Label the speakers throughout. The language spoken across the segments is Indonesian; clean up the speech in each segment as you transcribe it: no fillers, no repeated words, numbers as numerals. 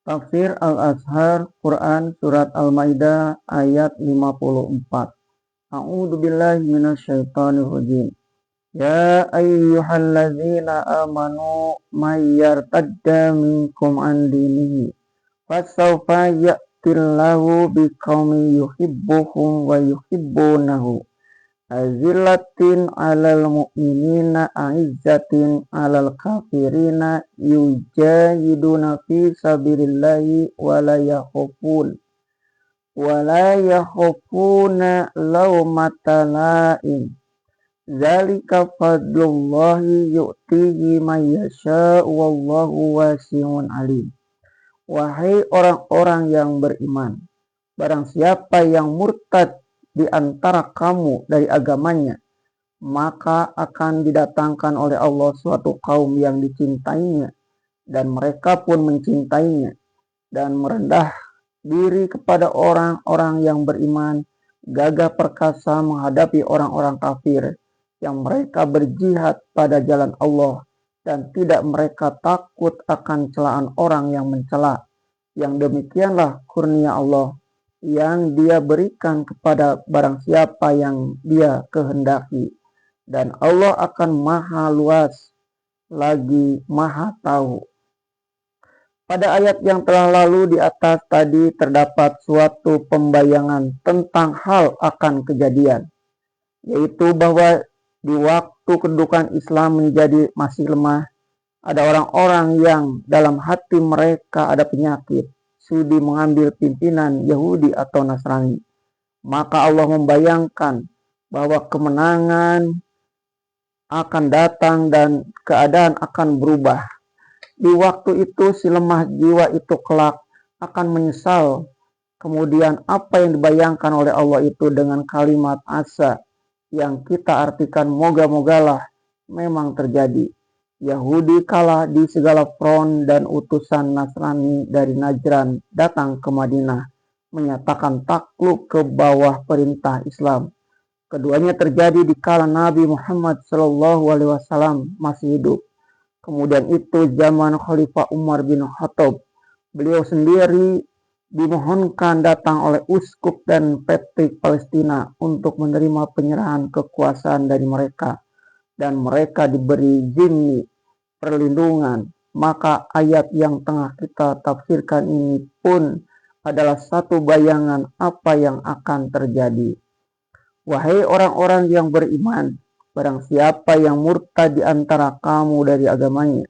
Speaker 1: Tafsir Al-Azhar Quran Surat Al-Maidah ayat 54. A'udzu billahi minasyaitonir rajim. Ya ayyuhalladzina amanu may yartadda minkum an dinihi fasawfa ya'tillahu biqaumin yuhibbuhum wa yuhibbunahu azillatin 'alal mu'minina a'izzatin 'alal kafirina yujahiduna fi sabilillahi wala yakhafuna lawmata la'im zalika fadlullahi yu'tihi man yasha'u wallahu wasi'un alim. Wahai orang-orang yang beriman, barang siapa yang murtad di antara kamu dari agamanya, maka akan didatangkan oleh Allah suatu kaum yang dicintainya, dan mereka pun mencintainya, dan merendah diri kepada orang-orang yang beriman, gagah perkasa menghadapi orang-orang kafir, yang mereka berjihad pada jalan Allah, dan tidak mereka takut akan celaan orang yang mencela. Yang demikianlah kurnia Allah yang Dia berikan kepada barang siapa yang Dia kehendaki, dan Allah akan maha luas lagi maha tahu. Pada ayat yang telah lalu di atas tadi terdapat suatu pembayangan tentang hal akan kejadian, yaitu bahwa di waktu kedudukan Islam menjadi masih lemah, ada orang-orang yang dalam hati mereka ada penyakit, sudi mengambil pimpinan Yahudi atau Nasrani. Maka Allah membayangkan bahwa kemenangan akan datang dan keadaan akan berubah. Di waktu itu si lemah jiwa itu kelak akan menyesal. Kemudian apa yang dibayangkan oleh Allah itu dengan kalimat asa yang kita artikan moga-mogalah memang terjadi. Yahudi kalah di segala front dan utusan Nasrani dari Najran datang ke Madinah menyatakan takluk ke bawah perintah Islam. Keduanya terjadi di kala Nabi Muhammad SAW masih hidup. Kemudian itu zaman Khalifah Umar bin Khattab. Beliau sendiri dimohonkan datang oleh uskup dan petrik Palestina untuk menerima penyerahan kekuasaan dari mereka, dan mereka diberi zimmi, perlindungan. Maka ayat yang tengah kita tafsirkan ini pun adalah satu bayangan apa yang akan terjadi. Wahai orang-orang yang beriman, barang siapa yang murtad di antara kamu dari agamanya,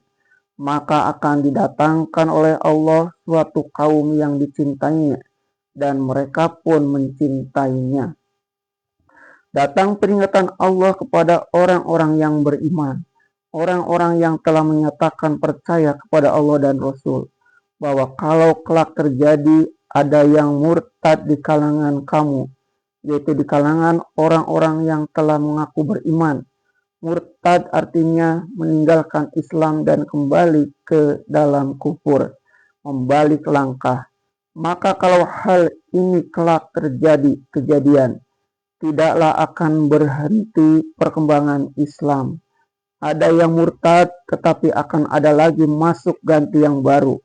Speaker 1: maka akan didatangkan oleh Allah suatu kaum yang dicintainya, dan mereka pun mencintainya. Datang peringatan Allah kepada orang-orang yang beriman, orang-orang yang telah menyatakan percaya kepada Allah dan Rasul, bahwa kalau kelak terjadi ada yang murtad di kalangan kamu, yaitu di kalangan orang-orang yang telah mengaku beriman. Murtad artinya meninggalkan Islam dan kembali ke dalam kufur, membalik langkah. Maka kalau hal ini kelak terjadi kejadian, tidaklah akan berhenti perkembangan Islam. Ada yang murtad, tetapi akan ada lagi masuk ganti yang baru,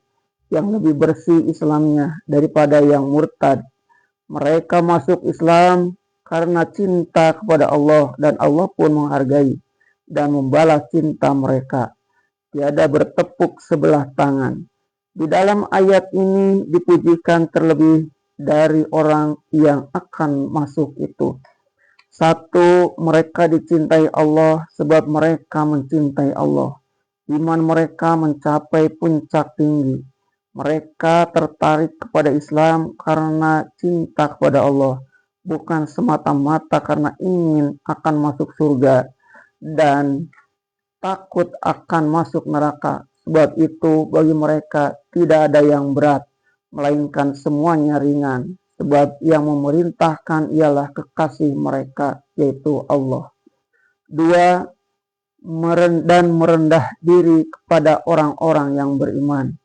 Speaker 1: yang lebih bersih Islamnya daripada yang murtad. Mereka masuk Islam karena cinta kepada Allah, dan Allah pun menghargai dan membalas cinta mereka. Tiada bertepuk sebelah tangan. Di dalam ayat ini dipujikan terlebih dari orang yang akan masuk itu. Satu, mereka dicintai Allah sebab mereka mencintai Allah. Iman mereka mencapai puncak tinggi. Mereka tertarik kepada Islam karena cinta kepada Allah, bukan semata-mata karena ingin akan masuk surga dan takut akan masuk neraka. Sebab itu bagi mereka tidak ada yang berat, melainkan semuanya ringan. Sebab yang memerintahkan ialah kekasih mereka, yaitu Allah. Dua, merendah diri kepada orang-orang yang beriman.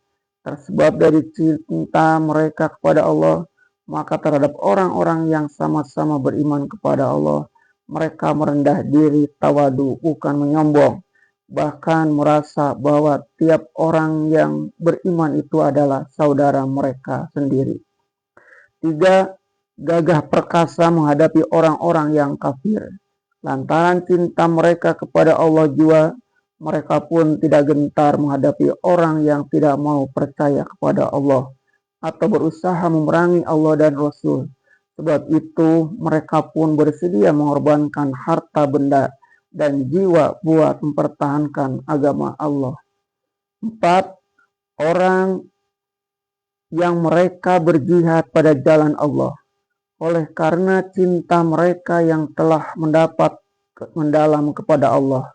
Speaker 1: Tersebab dari cinta mereka kepada Allah, maka terhadap orang-orang yang sama-sama beriman kepada Allah, mereka merendah diri, tawadu, bukan menyombong. bahkan merasa bahwa tiap orang yang beriman itu adalah saudara mereka sendiri. 3. Gagah perkasa menghadapi orang-orang yang kafir. Lantaran cinta mereka kepada Allah jua, mereka pun tidak gentar menghadapi orang yang tidak mau percaya kepada Allah atau berusaha memerangi Allah dan Rasul. Sebab itu mereka pun bersedia mengorbankan harta benda dan jiwa buat mempertahankan agama Allah. 4. Orang yang mereka berjihad pada jalan Allah. Oleh karena cinta mereka yang telah mendapat mendalam kepada Allah,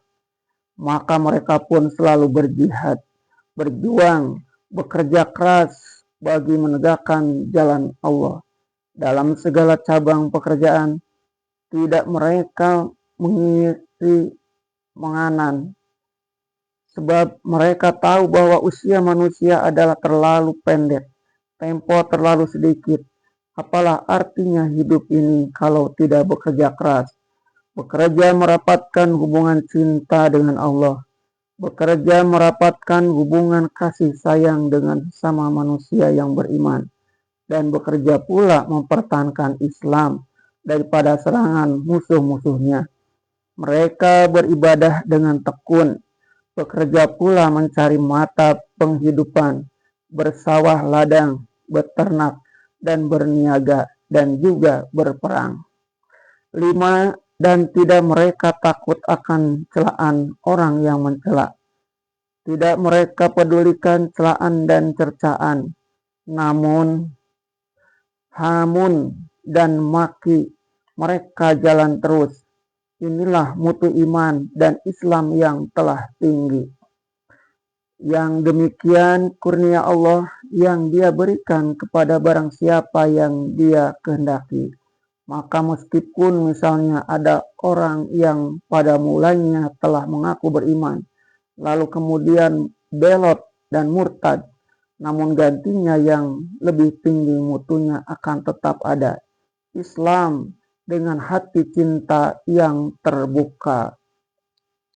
Speaker 1: maka mereka pun selalu berjihad, berjuang, bekerja keras bagi menegakkan jalan Allah. Dalam segala cabang pekerjaan, tidak mereka mengisi menganan, sebab mereka tahu bahwa usia manusia adalah terlalu pendek, tempo terlalu sedikit. Apalah artinya hidup ini kalau tidak bekerja keras, bekerja merapatkan hubungan cinta dengan Allah, bekerja merapatkan hubungan kasih sayang dengan sesama manusia yang beriman, dan bekerja pula mempertahankan Islam daripada serangan musuh-musuhnya. Mereka beribadah dengan tekun, bekerja pula mencari mata penghidupan, bersawah ladang, beternak, dan berniaga, dan juga berperang. 5. Dan tidak mereka takut akan celaan orang yang mencela. Tidak mereka pedulikan celaan dan cercaan, namun hamun dan maki mereka jalan terus. Inilah mutu iman dan Islam yang telah tinggi. Yang demikian kurnia Allah yang Dia berikan kepada barang siapa yang Dia kehendaki. Maka meskipun misalnya ada orang yang pada mulanya telah mengaku beriman, lalu kemudian belot dan murtad, namun gantinya yang lebih tinggi mutunya akan tetap ada. Islam dengan hati cinta yang terbuka.